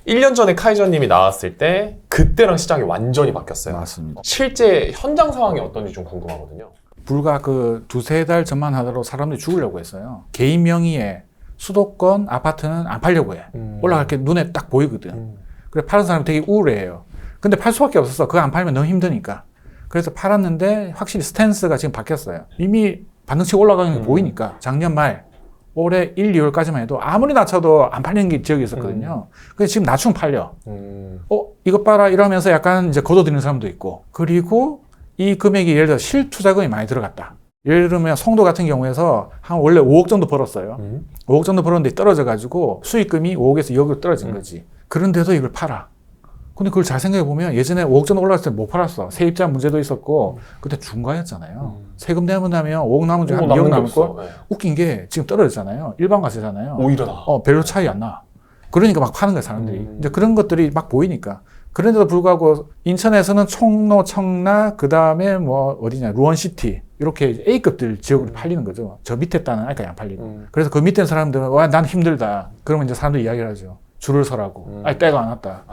1년 전에 카이저님이 나왔을 때 그때랑 시장이 완전히 바뀌었어요. 맞습니다. 실제 현장 상황이 어떤지 좀 궁금하거든요. 불과 그 두세 달 전만 하더라도 사람들이 죽으려고 했어요. 개인 명의의 수도권 아파트는 안 팔려고 해. 올라갈 게 눈에 딱 보이거든. 그래 파는 사람이 되게 우울해해요. 근데 팔 수밖에 없었어. 그거 안 팔면 너무 힘드니까. 그래서 팔았는데 확실히 스탠스가 지금 바뀌었어요. 이미 반등치고 올라가는 게 보이니까 작년 말 올해 1, 2월까지만 해도 아무리 낮춰도 안 팔리는 게 지역이 있었거든요. 근데 지금 낮추면 팔려. 이것 봐라 이러면서 약간 이제 걷어들이는 사람도 있고. 그리고 이 금액이 예를 들어 실투자금이 많이 들어갔다. 예를 들면 송도 같은 경우에서 한 원래 5억 정도 벌었어요. 5억 정도 벌었는데 떨어져가지고 수익금이 5억에서 2억으로 떨어진 거지. 그런데도 이걸 팔아. 근데 그걸 잘 생각해보면 예전에 5억 정도 올라갔을 때 못 팔았어. 세입자 문제도 있었고 그때 중과였잖아요. 세금 내면 나면 5억 남은 중에 한 2억 남고 네. 웃긴 게 지금 떨어졌잖아요. 일반 과세잖아요. 오히려 나. 별로 차이 안 나. 그러니까 막 파는 거야 사람들이. 이제 그런 것들이 막 보이니까. 그런데도 불구하고 인천에서는 총로, 청라, 그 다음에 뭐 어디냐 루원시티 이렇게 A급들 지역으로 팔리는 거죠. 저 밑에 땅은 아직까지 안 팔리고. 그래서 그 밑에 사람들은 와 난 힘들다. 그러면 이제 사람들이 이야기를 하죠. 줄을 서라고. 때가 안 왔다.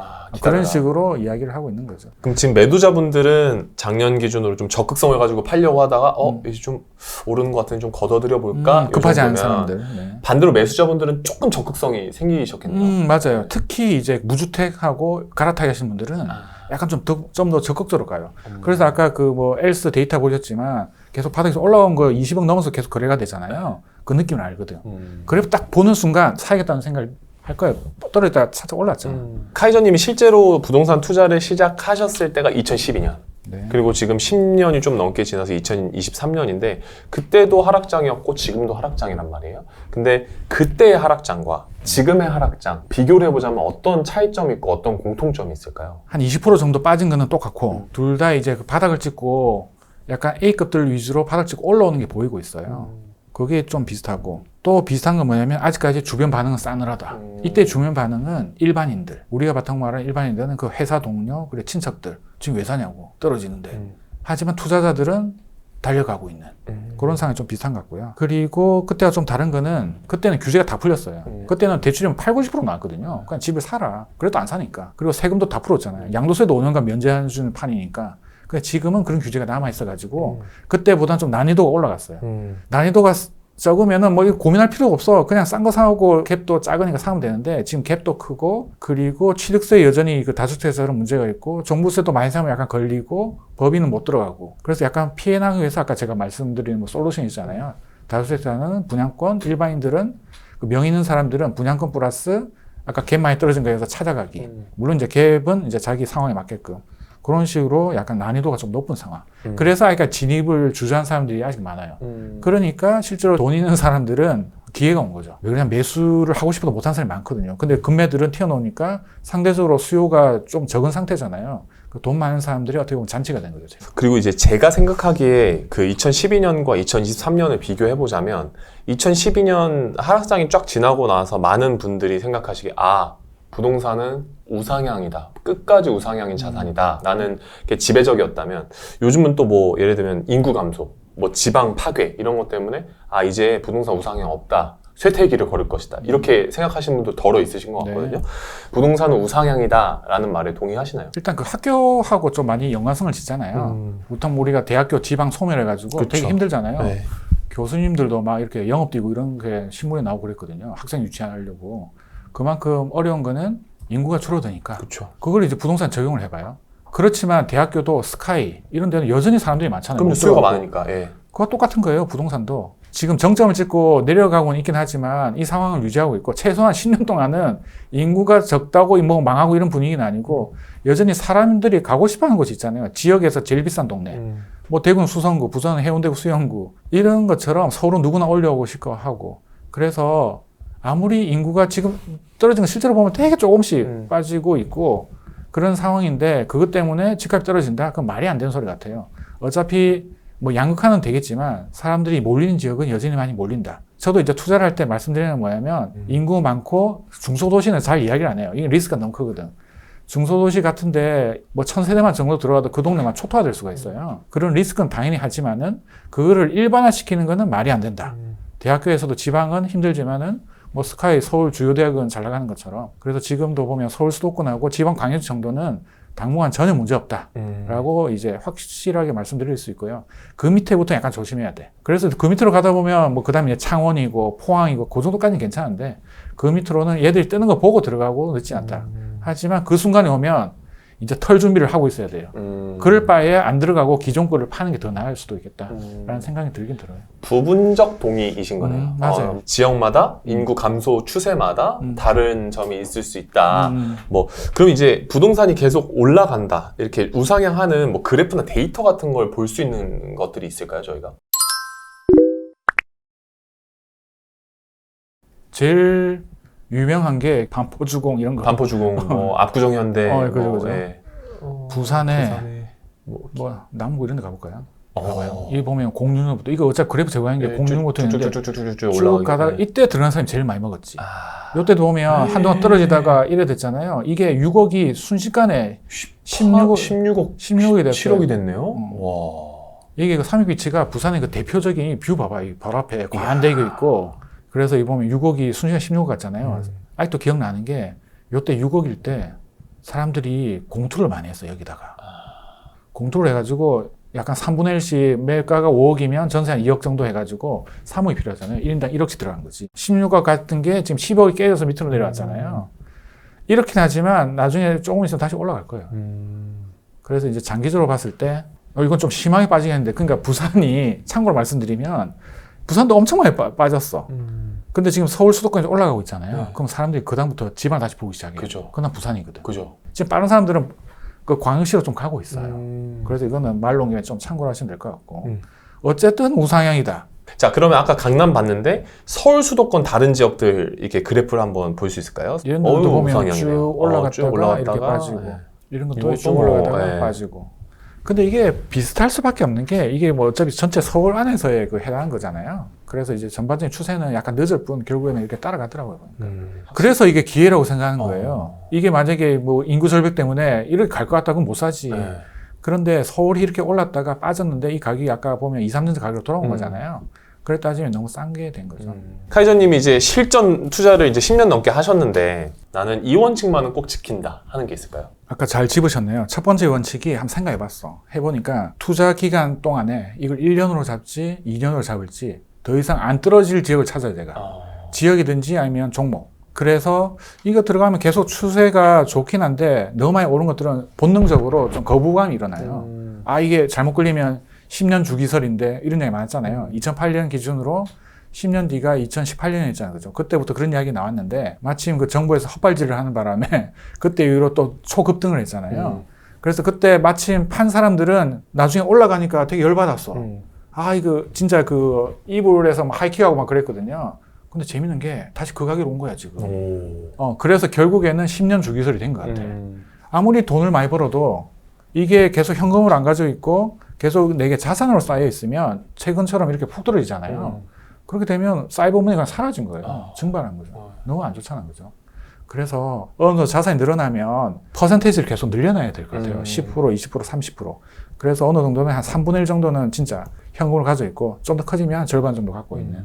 그런 식으로 이야기를 하고 있는 거죠. 그럼 지금 매도자분들은 작년 기준으로 좀 적극성을 가지고 팔려고 하다가 이제 좀 오르는 것 같으니 좀 걷어들여 볼까? 급하지 않은 사람들. 네. 반대로 매수자분들은 조금 적극성이 생기셨겠네요. 맞아요. 특히 이제 무주택하고 갈아타기 하시는 분들은 약간 좀 더 적극적으로 가요. 그래서 아까 그 뭐 엘스 데이터 보셨지만 계속 바닥에서 올라온 거 20억 넘어서 계속 거래가 되잖아요. 그 느낌을 알거든. 그래서 딱 보는 순간 사야겠다는 생각을 할 거예요. 떨어졌다가 살짝 올랐죠. 카이저님이 실제로 부동산 투자를 시작하셨을 때가 2012년. 네. 그리고 지금 10년이 좀 넘게 지나서 2023년인데 그때도 하락장이었고 지금도 하락장이란 말이에요. 근데 그때의 하락장과 지금의 하락장 비교를 해보자면 어떤 차이점이 있고 어떤 공통점이 있을까요? 한 20% 정도 빠진 거는 똑같고 둘 다 이제 그 바닥을 찍고 약간 A급들 위주로 바닥 찍고 올라오는 게 보이고 있어요. 그게 좀 비슷하고 또 비슷한 건 뭐냐면 아직까지 주변 반응은 싸늘하다. 이때 주변 반응은 일반인들, 우리가 바탕 말하는 일반인들은 그 회사 동료, 그리고 친척들 지금 왜 사냐고 떨어지는데 하지만 투자자들은 달려가고 있는 그런 상황이 좀 비슷한 것 같고요. 그리고 그때가 좀 다른 거는 그때는 규제가 다 풀렸어요. 그때는 대출이면 80~90% 나왔거든요. 그냥 집을 사라. 그래도 안 사니까. 그리고 세금도 다 풀었잖아요. 양도세도 5년간 면제해주는 판이니까. 지금은 그런 규제가 남아있어가지고 그때보다는 좀 난이도가 올라갔어요. 난이도가 적으면은 뭐 고민할 필요가 없어. 그냥 싼 거 사고 갭도 작으니까 사면 되는데 지금 갭도 크고 그리고 취득세 여전히 그 다주택자는 문제가 있고 종부세도 많이 사면 약간 걸리고 법인은 못 들어가고 그래서 약간 피해 나기 위해서 아까 제가 말씀드린 뭐 솔루션 있잖아요. 다주택자는 분양권, 일반인들은 그 명 있는 사람들은 분양권 플러스 아까 갭 많이 떨어진 거에서 찾아가기. 물론 이제 갭은 이제 자기 상황에 맞게끔. 그런 식으로 약간 난이도가 좀 높은 상황. 그래서 그러니까 진입을 주저한 사람들이 아직 많아요. 그러니까 실제로 돈 있는 사람들은 기회가 온 거죠. 그냥 매수를 하고 싶어도 못하는 사람이 많거든요. 근데 금매들은 튀어나오니까 상대적으로 수요가 좀 적은 상태잖아요. 돈 많은 사람들이 어떻게 보면 잔치가 된 거죠. 그리고 이제 제가 생각하기에 그 2012년과 2023년을 비교해보자면 2012년 하락장이 쫙 지나고 나서 많은 분들이 생각하시기에 부동산은 우상향이다. 끝까지 우상향인 자산이다. 라는 게 지배적이었다면 요즘은 또 뭐 예를 들면 인구 감소, 뭐 지방 파괴 이런 것 때문에 이제 부동산 우상향 없다. 쇠퇴기를 걸을 것이다. 이렇게 생각하시는 분도 덜어 있으신 것 같거든요. 네. 부동산은 우상향이다 라는 말에 동의하시나요? 일단 그 학교하고 좀 많이 연관성을 짓잖아요. 보통 우리가 대학교 지방 소멸해가지고 그쵸. 되게 힘들잖아요. 네. 교수님들도 막 이렇게 영업 뛰고 이런 게 신문에 나오고 그랬거든요. 학생 유치하려고. 그만큼 어려운 거는 인구가 줄어드니까. 그렇죠. 그걸 이제 부동산 적용을 해봐요. 그렇지만 대학교도 스카이 이런 데는 여전히 사람들이 많잖아요. 그럼 수요가 많으니까. 예. 그거 똑같은 거예요. 부동산도. 지금 정점을 찍고 내려가고는 있긴 하지만 이 상황을 유지하고 있고 최소한 10년 동안은 인구가 적다고 뭐 망하고 이런 분위기는 아니고 여전히 사람들이 가고 싶어하는 곳이 있잖아요. 지역에서 제일 비싼 동네. 뭐 대구는 수성구, 부산은 해운대구 수영구 이런 것처럼 서울은 누구나 올려오고 싶어 하고 그래서 아무리 인구가 지금 떨어진 거 실제로 보면 되게 조금씩 빠지고 있고 그런 상황인데 그것 때문에 집값이 떨어진다? 그건 말이 안 되는 소리 같아요. 어차피 뭐 양극화는 되겠지만 사람들이 몰리는 지역은 여전히 많이 몰린다. 저도 이제 투자를 할 때 말씀드리는 건 뭐냐면 인구 많고 중소도시는 잘 이야기를 안 해요. 이게 리스크가 너무 크거든. 중소도시 같은데 뭐 1000세대만 정도 들어가도 그 동네만 초토화될 수가 있어요. 그런 리스크는 당연히 하지만은 그거를 일반화시키는 거는 말이 안 된다. 대학교에서도 지방은 힘들지만은 뭐 스카이 서울 주요 대학은 잘 나가는 것처럼. 그래서 지금도 보면 서울 수도권하고 지방 광역시 정도는 당분간 전혀 문제 없다라고 이제 확실하게 말씀드릴 수 있고요. 그 밑에부터 약간 조심해야 돼. 그래서 그 밑으로 가다 보면 뭐 그다음에 창원이고 포항이고 그 정도까지는 괜찮은데 그 밑으로는 얘들이 뜨는 거 보고 들어가고 늦지 않다. 하지만 그 순간에 오면 이제 털 준비를 하고 있어야 돼요. 그럴 바에 안 들어가고 기존 거를 파는 게 더 나을 수도 있겠다라는 생각이 들긴 들어요. 부분적 동의이신 거네요. 맞아요. 지역마다 인구 감소 추세마다 다른 점이 있을 수 있다. 뭐 그럼 이제 부동산이 계속 올라간다. 이렇게 우상향하는 뭐 그래프나 데이터 같은 걸 볼 수 있는 것들이 있을까요, 저희가? 제일 유명한 게 반포주공 이런 거. 반포주공, 뭐 압구정현대, 그죠, 그죠. 예. 부산에 뭐 남구 이런 데 가볼까요? 가봐요. 이 보면 06년부터 이거 어차피 그래프 제거한 게 06년부터 있는데 쭉 가다가 이때 들어간 사람이 제일 많이 먹었지. 이때도 보면 한동안 떨어지다가 이래 됐잖아요. 이게 6억이 순식간에 16억이 됐어요. 7억이 됐네요. 와. 이게 그 삼익비치가 부산의 그 대표적인 뷰 봐봐. 이 바로 앞에 광안대교 있고. 그래서 이 보면 6억이 순식간에 16억 같잖아요. 아직도 기억나는 게 이때 6억일 때 사람들이 공투를 많이 했어 여기다가. 공투를 해가지고 약간 3분의 1씩 매가가 5억이면 전세 한 2억 정도 해가지고 3억이 필요하잖아요. 1인당 1억씩 들어간 거지. 16억 같은 게 지금 10억이 깨져서 밑으로 내려왔잖아요. 이렇긴 하지만 나중에 조금 있으면 다시 올라갈 거예요. 그래서 이제 장기적으로 봤을 때 이건 좀 심하게 빠지겠는데 그러니까 부산이 참고로 말씀드리면 부산도 엄청 많이 빠졌어. 근데 지금 서울 수도권이 올라가고 있잖아요. 네. 그럼 사람들이 그다음부터 지방 다시 보기 시작해요. 그죠. 그건 부산이거든. 그죠. 지금 빠른 사람들은 그 광역시로 좀 가고 있어요. 그래서 이거는 말로 온 김에 좀 참고를 하시면 될 것 같고. 어쨌든 우상향이다. 자, 그러면 아까 강남 봤는데 서울 수도권 다른 지역들 이렇게 그래프를 한번 볼 수 있을까요? 이런 것도 보면 우상향이네요. 쭉 올라갔다가 쭉 올라갔다가, 이렇게 빠지고 네. 이런 것도 이것도 쭉 뭐, 올라가다가 네. 빠지고. 근데 이게 비슷할 수밖에 없는 게 이게 뭐 어차피 전체 서울 안에서의 그 해당한 거잖아요. 그래서 이제 전반적인 추세는 약간 늦을 뿐 결국에는 이렇게 따라가더라고요. 그래서 이게 기회라고 생각하는 거예요. 이게 만약에 뭐 인구 절벽 때문에 이렇게 갈 것 같다고 못 사지. 네. 그런데 서울이 이렇게 올랐다가 빠졌는데 이 가격이 아까 보면 2, 3년 전 가격으로 돌아온 거잖아요. 그래 따지면 너무 싼 게 된 거죠. 카이저님이 이제 실전 투자를 이제 10년 넘게 하셨는데 나는 이 원칙만은 꼭 지킨다 하는 게 있을까요? 아까 잘 짚으셨네요. 첫 번째 원칙이 한번 생각해봤어. 해보니까 투자 기간 동안에 이걸 1년으로 잡지 2년으로 잡을지 더 이상 안 떨어질 지역을 찾아야 돼가. 지역이든지 아니면 종목. 그래서 이거 들어가면 계속 추세가 좋긴 한데 너무 많이 오른 것들은 본능적으로 좀 거부감이 일어나요. 아 이게 잘못 걸리면 10년 주기설인데 이런 얘기 많았잖아요. 2008년 기준으로 10년 뒤가 2018년이었잖아요. 그죠? 그때부터 그런 이야기 나왔는데 마침 그 정부에서 헛발질을 하는 바람에 그때 이후로 또 초급등을 했잖아요. 그래서 그때 마침 판 사람들은 나중에 올라가니까 되게 열받았어. 아 이거 진짜 그 이불에서 막 하이킥하고 막 그랬거든요. 근데 재밌는 게 다시 그 가격으로 온 거야 지금. 그래서 결국에는 10년 주기설이 된 것 같아. 아무리 돈을 많이 벌어도 이게 계속 현금을 안 가지고 있고 계속 내게 자산으로 쌓여 있으면 최근처럼 이렇게 푹 떨어지잖아요. 그렇게 되면 사이버머니가 사라진 거예요. 증발한 거죠. 너무 안 좋다는 거죠. 그래서 어느 정도 자산이 늘어나면 퍼센테이지를 계속 늘려놔야 될 것 같아요. 10%, 20%, 30%. 그래서 어느 정도는 한 3분의 1 정도는 진짜 현금을 가지고 있고 좀 더 커지면 절반 정도 갖고 있는.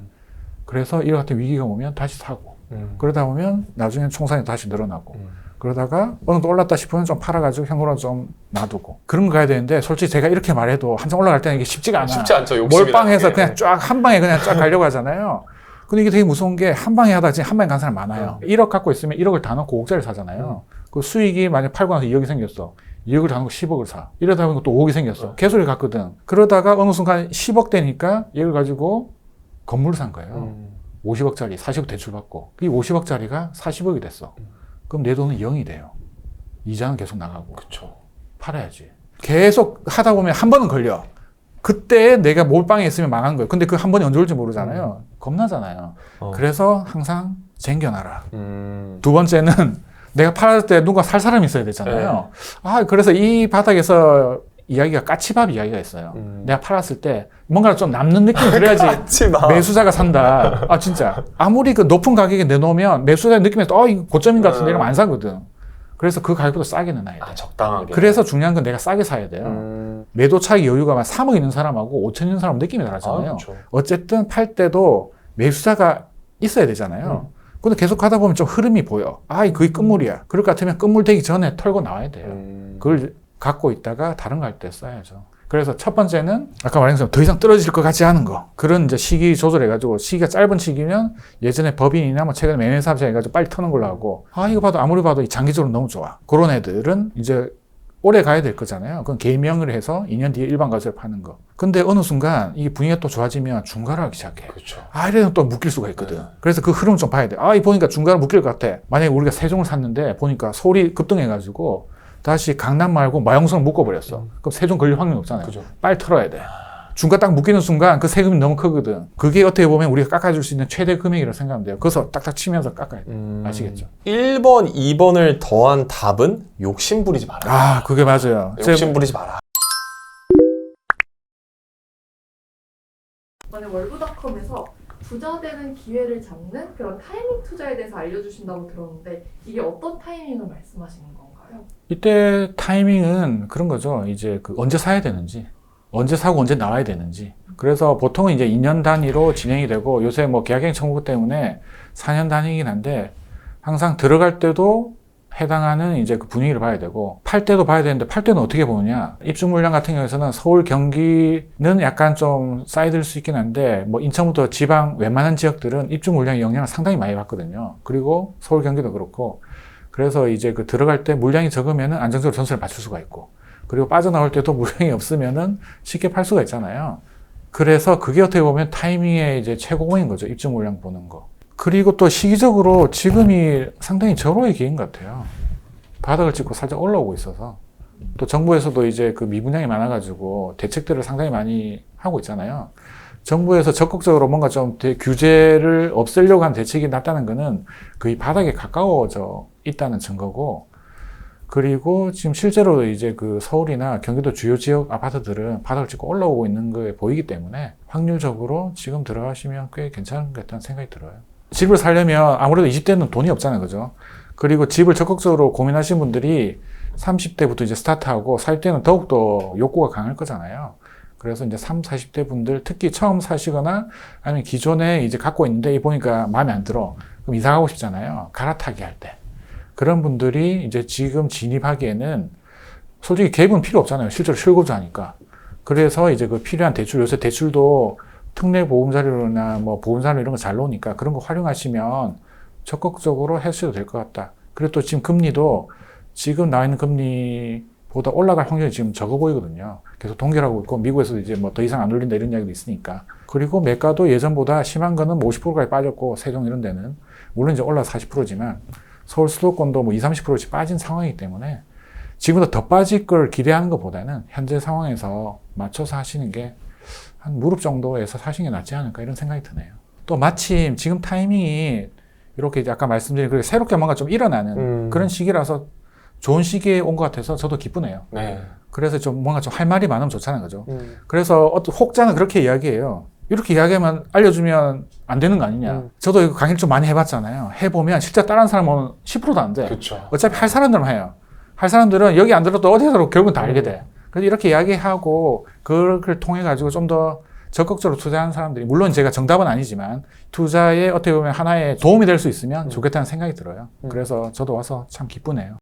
그래서 이와 같은 위기가 오면 다시 사고 그러다 보면 나중에 총산이 다시 늘어나고 그러다가 어느 정도 올랐다 싶으면 좀 팔아가지고 현금으로 좀 놔두고 그런 거 가야 되는데 솔직히 제가 이렇게 말해도 한참 올라갈 때는 이게 쉽지가 않아. 쉽지 않죠. 욕심이 몰빵해서 나는 게. 그냥 쫙 한 방에 그냥 쫙 가려고 하잖아요. 근데 이게 되게 무서운 게 한 방에 하다가 지금 한 방에 간 사람 많아요. 1억 갖고 있으면 1억을 다 넣고 5억짜리 사잖아요. 그 수익이 만약 팔고 나서 2억이 생겼어. 2억을 다 넣고 10억을 사. 이러다 보니까 또 5억이 생겼어. 계속 이렇게 갔거든. 그러다가 어느 순간 10억 되니까 이걸 가지고 건물을 산 거예요. 50억짜리 40억 대출받고 이 50억짜리가 40억이 됐어. 그럼 내 돈은 0이 돼요. 이자는 계속 나가고. 그쵸. 팔아야지. 계속 하다 보면 한 번은 걸려. 그때 내가 몰빵에 있으면 망한 거예요. 근데 그 한 번이 언제 올지 모르잖아요. 겁나잖아요. 그래서 항상 쟁겨놔라. 두 번째는 내가 팔을 때 누가 살 사람이 있어야 되잖아요. 그래서 이 바닥에서 이야기가 까치밥 이야기가 있어요. 내가 팔았을 때 뭔가 좀 남는 느낌이 들어야지 매수자가 산다. 아 진짜 아무리 그 높은 가격에 내놓으면 매수자의 느낌에서 이거 고점인 것 같은데 이러면 안 사거든. 그래서 그 가격보다 싸게 내놔야 돼. 적당하게. 그래서 중요한 건 내가 싸게 사야 돼요. 매도 차익 여유가 막 3억 있는 사람하고 5천 있는 사람은 느낌이 다르잖아요. 그렇죠. 어쨌든 팔 때도 매수자가 있어야 되잖아요. 근데 계속 하다 보면 좀 흐름이 보여. 아, 그게 끝물이야. 그럴 것 같으면 끝물 되기 전에 털고 나와야 돼요. 그걸 갖고 있다가 다른 거 할 때 써야죠. 그래서 첫 번째는 아까 말한 것처럼 더 이상 떨어질 것 같지 않은 거. 그런 이제 시기 조절해가지고 시기가 짧은 시기면 예전에 법인이나 뭐 최근에 매매사업자 해가지고 빨리 터는 걸로 하고 아, 이거 봐도 아무리 봐도 장기적으로 너무 좋아. 그런 애들은 이제 오래 가야 될 거잖아요. 그건 개명을 해서 2년 뒤에 일반 가격에 파는 거. 근데 어느 순간 이 분위기가 또 좋아지면 중과를 하기 시작해. 그렇죠. 아, 이래는 또 묶일 수가 있거든. 네. 그래서 그 흐름 좀 봐야 돼. 아, 이 보니까 중과를 묶일 것 같아. 만약에 우리가 세종을 샀는데 보니까 서울이 급등해가지고 다시 강남 말고 마용성 묶어버렸어. 그럼 세종 걸릴 확률이 없잖아요. 그죠. 빨리 털어야 돼. 중과 딱 묶이는 순간 그 세금이 너무 크거든. 그게 어떻게 보면 우리가 깎아줄 수 있는 최대 금액이라고 생각하면 돼요. 그래서 딱딱 치면서 깎아야 돼. 아시겠죠? 1번, 2번을 더한 답은 욕심 부리지 마라. 아, 그게 맞아요. 욕심 부리지 마라. 이번에 월브닷컴에서 부자 되는 기회를 잡는 그런 타이밍 투자에 대해서 알려주신다고 들었는데 이게 어떤 타이밍을 말씀하시는 건가요? 이때 타이밍은 그런 거죠. 이제 그 언제 사야 되는지, 언제 사고 언제 나와야 되는지. 그래서 보통은 이제 2년 단위로 진행이 되고 요새 뭐 계약갱 청구 때문에 4년 단위이긴 한데 항상 들어갈 때도 해당하는 이제 그 분위기를 봐야 되고 팔 때도 봐야 되는데 팔 때는 어떻게 보느냐. 입주 물량 같은 경우에서는 서울 경기는 약간 좀 쌓이들 수 있긴 한데 뭐 인천부터 지방 웬만한 지역들은 입주 물량의 영향을 상당히 많이 받거든요. 그리고 서울 경기도 그렇고 그래서 이제 그 들어갈 때 물량이 적으면은 안정적으로 전세를 맞출 수가 있고 그리고 빠져나올 때도 물량이 없으면은 쉽게 팔 수가 있잖아요. 그래서 그게 어떻게 보면 타이밍의 이제 최고봉인 거죠. 입주 물량 보는 거. 그리고 또 시기적으로 지금이 상당히 절호의 기회인 것 같아요. 바닥을 찍고 살짝 올라오고 있어서. 또 정부에서도 이제 그 미분양이 많아가지고 대책들을 상당히 많이 하고 있잖아요. 정부에서 적극적으로 뭔가 좀 규제를 없애려고 한 대책이 났다는 거는 거의 바닥에 가까워져 있다는 증거고, 그리고 지금 실제로 이제 그 서울이나 경기도 주요 지역 아파트들은 바닥을 찍고 올라오고 있는 거에 보이기 때문에 확률적으로 지금 들어가시면 꽤 괜찮은 것 같다는 생각이 들어요. 집을 사려면 아무래도 20대는 돈이 없잖아요. 그죠? 그리고 집을 적극적으로 고민하시는 분들이 30대부터 이제 스타트하고 살 때는 더욱더 욕구가 강할 거잖아요. 그래서 이제 30, 40대 분들 특히 처음 사시거나 아니면 기존에 이제 갖고 있는데 이 보니까 마음에 안 들어. 그럼 이사 가고 싶잖아요. 갈아타기 할 때. 그런 분들이 이제 지금 진입하기에는 솔직히 갭은 필요 없잖아요. 실제로 실거주하니까. 그래서 이제 그 필요한 대출, 요새 대출도 특례 보험자료나 뭐 보험자료 이런 거 잘 나오니까 그런 거 활용하시면 적극적으로 하셔도 될 것 같다. 그리고 또 지금 금리도 지금 나와 있는 금리보다 올라갈 확률이 지금 적어 보이거든요. 계속 동결하고 있고 미국에서도 이제 뭐 더 이상 안 올린다 이런 이야기도 있으니까. 그리고 매가도 예전보다 심한 거는 50%까지 빠졌고 세종 이런 데는 물론 이제 올라 40%지만 서울 수도권도 뭐 20, 30%씩 빠진 상황이기 때문에 지금보다 더 빠질 걸 기대하는 것보다는 현재 상황에서 맞춰서 하시는 게 한 무릎 정도에서 사시는 게 낫지 않을까 이런 생각이 드네요. 또 마침 지금 타이밍이 이렇게 이제 아까 말씀드린 그렇게 새롭게 뭔가 좀 일어나는 그런 시기라서 좋은 시기에 온 것 같아서 저도 기쁘네요. 네. 그래서 좀 뭔가 좀 할 말이 많으면 좋잖아요. 그죠? 그래서 어떤 혹자는 그렇게 이야기해요. 이렇게 이야기하면 알려주면 안 되는 거 아니냐. 저도 이거 강의를 좀 많이 해봤잖아요. 해보면 실제 다른 사람은 10%도 안 돼. 그렇죠. 어차피 할 사람들만 해요. 할 사람들은 여기 안 들어도 어디서도 결국은 다 알게 돼. 그래서 이렇게 이야기하고 그걸 통해 가지고 좀 더 적극적으로 투자하는 사람들이 물론 제가 정답은 아니지만 투자에 어떻게 보면 하나의 도움이 될 수 있으면 좋겠다는 생각이 들어요. 그래서 저도 와서 참 기쁘네요.